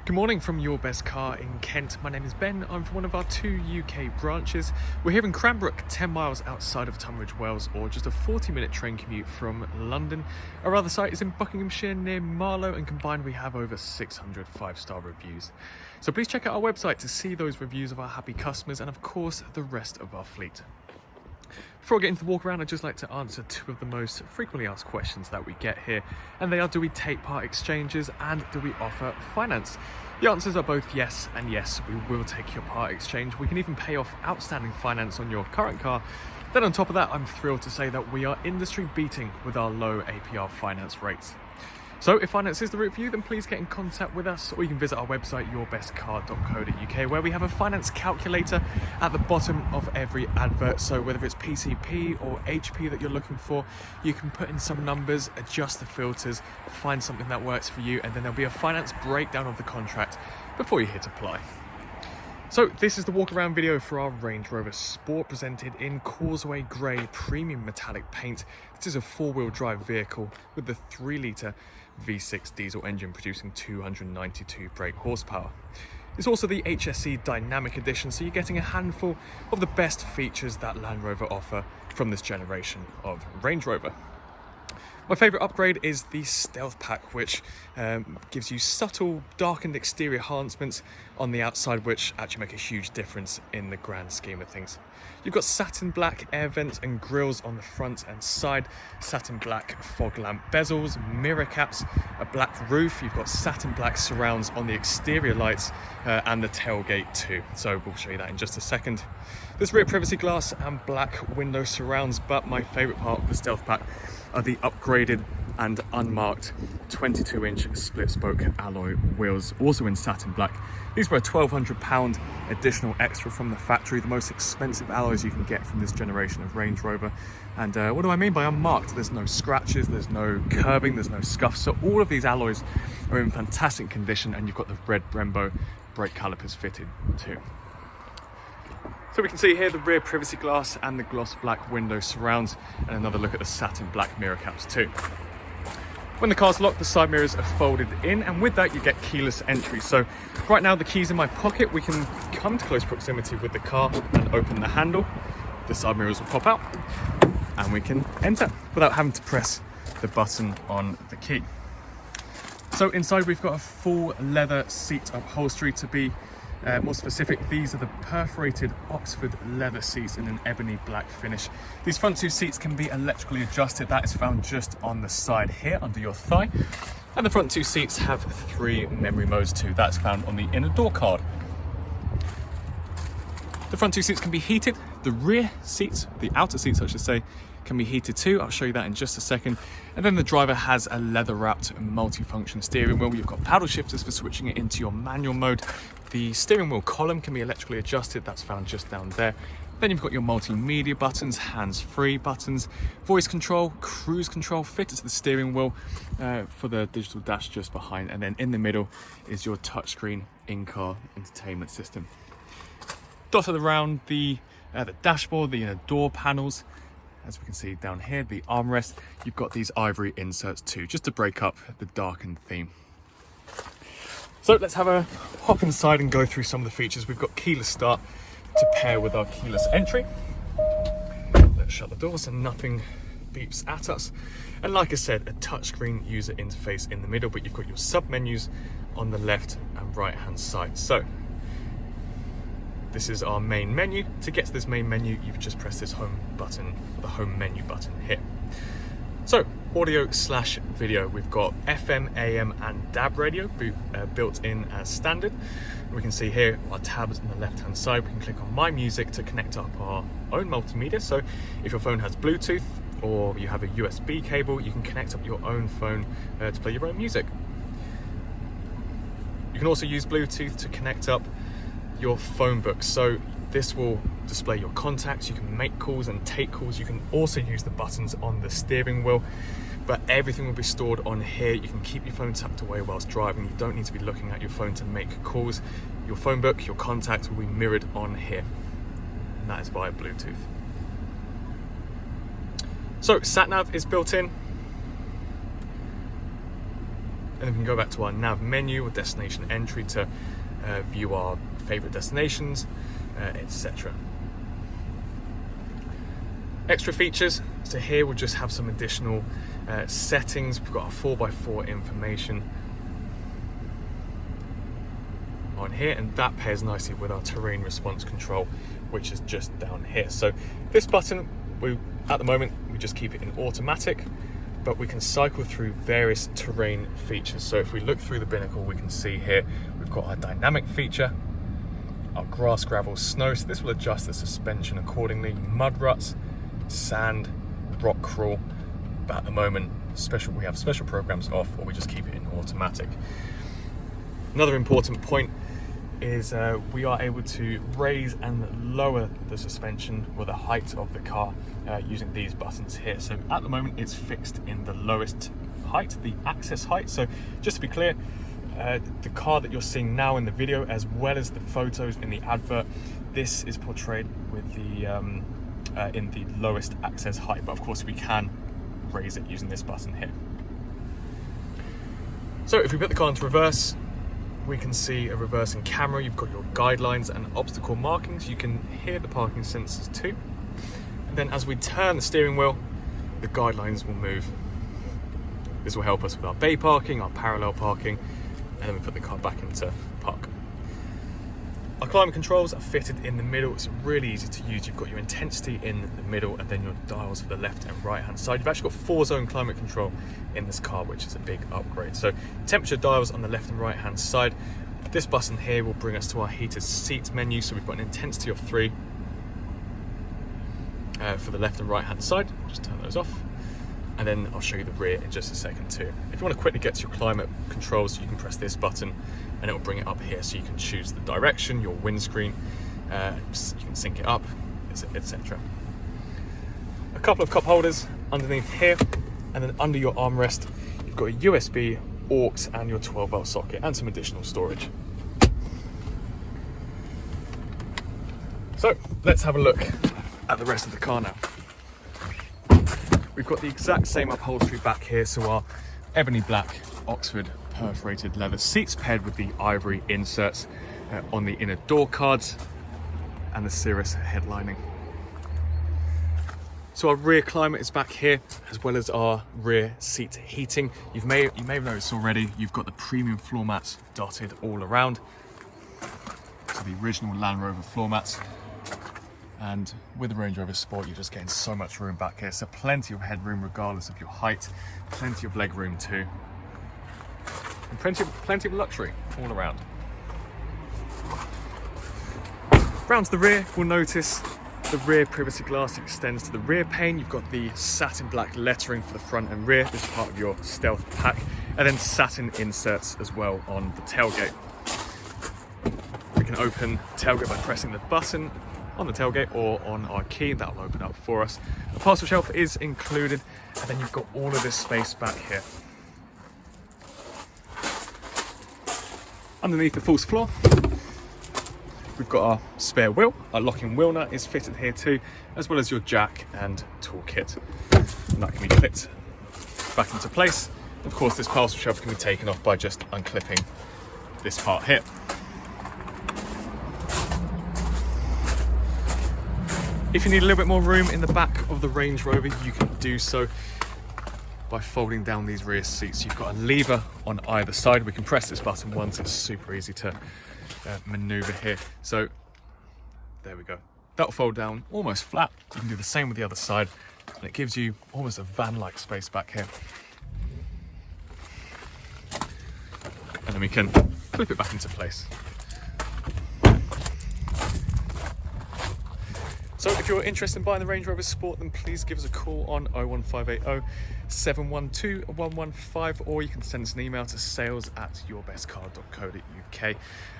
Good morning from Your Best Car in Kent. My name is Ben. I'm from one of our 2 UK branches. We're here in Cranbrook, 10 miles outside of Tunbridge Wells, or just a 40-minute train commute from London. Our other site is in Buckinghamshire near Marlow, and combined we have over 600 5-star reviews. So please check out our website to see those reviews of our happy customers and of course the rest of our fleet. Before I get into the walk around, I'd just like to answer two of the most frequently asked questions that we get here, and they are: do we take part exchanges and do we offer finance? The answers are both yes and yes. We will take your part exchange. We can even pay off outstanding finance on your current car. Then on top of that, I'm thrilled to say that we are industry beating with our low APR finance rates. So if finance is the route for you, then please get in contact with us, or you can visit our website yourbestcar.co.uk, where we have a finance calculator at the bottom of every advert. So whether it's PCP or HP that you're looking for, you can put in some numbers, adjust the filters, find something that works for you, and then there'll be a finance breakdown of the contract before you hit apply. So this is the walk around video for our Range Rover Sport, presented in Causeway Grey premium metallic paint. This is a 4-wheel drive vehicle with the 3-litre V6 diesel engine producing 292 brake horsepower. It's also the HSE Dynamic Edition, so you're getting a handful of the best features that Land Rover offer from this generation of Range Rover. My favourite upgrade is the Stealth Pack, which gives you subtle darkened exterior enhancements on the outside, which actually make a huge difference in the grand scheme of things. You've got satin black air vents and grills on the front and side, satin black fog lamp bezels, mirror caps, a black roof. You've got satin black surrounds on the exterior lights and the tailgate too. So we'll show you that in just a second. There's rear privacy glass and black window surrounds, but my favourite part of the Stealth Pack are the upgraded and unmarked 22-inch split spoke alloy wheels, also in satin black. These were a £1,200 additional extra from the factory, the most expensive alloys you can get from this generation of Range Rover. And what do I mean by unmarked? There's no scratches, there's no curbing, there's no scuffs. So all of these alloys are in fantastic condition, and you've got the red Brembo brake calipers fitted too. So we can see here the rear privacy glass and the gloss black window surrounds, and another look at the satin black mirror caps too. When the car's locked, the side mirrors are folded in, and with that you get keyless entry. So right now the key's in my pocket. We can come to close proximity with the car and open the handle. The side mirrors will pop out and we can enter without having to press the button on the key. So inside we've got a full leather seat upholstery. To be more specific, these are the perforated Oxford leather seats in an ebony black finish. These front 2 seats can be electrically adjusted. That is found just on the side here under your thigh. And the front 2 seats have 3 memory modes too. That's found on the inner door card. The front 2 seats can be heated. The rear seats, the outer seats I should say, can be heated too. I'll show you that in just a second. And then the driver has a leather wrapped multi-function steering wheel. You've got paddle shifters for switching it into your manual mode. The steering wheel column can be electrically adjusted. That's found just down there. Then you've got your multimedia buttons, hands-free buttons, voice control, cruise control fitted to the steering wheel for the digital dash just behind. And then in the middle is your touchscreen in-car entertainment system. Dotted around the dashboard, the inner door panels, as we can see down here, the armrest, you've got these ivory inserts too, just to break up the darkened theme. So let's have a hop inside and go through some of the features. We've got keyless start to pair with our keyless entry. Let's shut the door so nothing beeps at us. And like I said, a touchscreen user interface in the middle, but you've got your sub menus on the left and right hand side. So this is our main menu. To get to this main menu, you've just pressed this home button, the home menu button here. So audio/video, we've got FM, AM and DAB radio built in as standard. We can see here our tabs on the left hand side. We can click on My Music to connect up our own multimedia. So if your phone has Bluetooth or you have a USB cable, you can connect up your own phone to play your own music. You can also use Bluetooth to connect up your phone book. So this will display your contacts. You can make calls and take calls. You can also use the buttons on the steering wheel, but everything will be stored on here. You can keep your phone tucked away whilst driving. You don't need to be looking at your phone to make calls. Your phone book, your contacts will be mirrored on here, and that is via Bluetooth. So sat nav is built in. And then we can go back to our nav menu or destination entry to view our favorite destinations, etc. Extra features, so here we'll just have some additional settings. We've got our 4x4 information on here, and that pairs nicely with our terrain response control, which is just down here. So this button, at the moment we just keep it in automatic, but we can cycle through various terrain features. So if we look through the binnacle, we can see here we've got our dynamic feature, our grass, gravel, snow, so this will adjust the suspension accordingly, mud ruts, sand, rock crawl, but at the moment we have special programs off, or we just keep it in automatic. Another important point is we are able to raise and lower the suspension or the height of the car using these buttons here. So at the moment it's fixed in the lowest height, the access height. So just to be clear, the car that you're seeing now in the video, as well as the photos in the advert, this is portrayed with the in the lowest access height, but of course we can raise it using this button here. So if we put the car into reverse, we can see a reversing camera. You've got your guidelines and obstacle markings. You can hear the parking sensors too. And then as we turn the steering wheel, the guidelines will move. This will help us with our bay parking, our parallel parking, and then we put the car back into park. Our climate controls are fitted in the middle. It's really easy to use. You've got your intensity in the middle and then your dials for the left and right hand side. You've actually got 4-zone climate control in this car, which is a big upgrade. So temperature dials on the left and right hand side. This button here will bring us to our heated seat menu. So we've got an intensity of 3 for the left and right hand side. Just turn those off. And then I'll show you the rear in just a second too. If you want to quickly get to your climate controls, you can press this button and it will bring it up here, so you can choose the direction, your windscreen, you can sync it up, etc. A couple of cup holders underneath here, and then under your armrest you've got a USB, aux and your 12-volt socket and some additional storage. So let's have a look at the rest of the car now. We've got the exact same upholstery back here, so our ebony black Oxford perforated leather seats paired with the ivory inserts on the inner door cards and the Cirrus headlining. So our rear climate is back here, as well as our rear seat heating. You may have noticed already, you've got the premium floor mats dotted all around. So the original Land Rover floor mats. And with the Range Rover Sport, you're just getting so much room back here. So plenty of headroom regardless of your height, plenty of leg room too. And plenty of luxury all around. Round to the rear, we'll notice the rear privacy glass extends to the rear pane. You've got the satin black lettering for the front and rear. This is part of your stealth pack. And then satin inserts as well on the tailgate. We can open tailgate by pressing the button on the tailgate or on our key. That'll open up for us. The parcel shelf is included, and then you've got all of this space back here. Underneath the false floor, we've got our spare wheel. Our locking wheel nut is fitted here too, as well as your jack and toolkit. And that can be clipped back into place. Of course, this parcel shelf can be taken off by just unclipping this part here. If you need a little bit more room in the back of the Range Rover, you can do so by folding down these rear seats. You've got a lever on either side. We can press this button once. It's super easy to maneuver here. So there we go. That'll fold down almost flat. You can do the same with the other side, and it gives you almost a van-like space back here. And then we can clip it back into place. So if you're interested in buying the Range Rover Sport, then please give us a call on 01580 712 115, or you can send us an email to sales@yourbestcar.co.uk.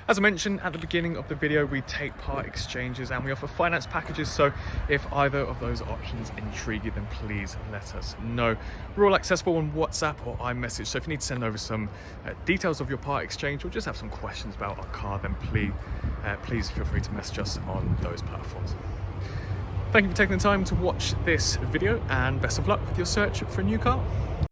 As I mentioned at the beginning of the video, we take part exchanges and we offer finance packages, so if either of those options intrigue you, then please let us know. We're all accessible on WhatsApp or iMessage, so if you need to send over some details of your part exchange or just have some questions about our car, then please feel free to message us on those platforms. Thank you for taking the time to watch this video, and best of luck with your search for a new car.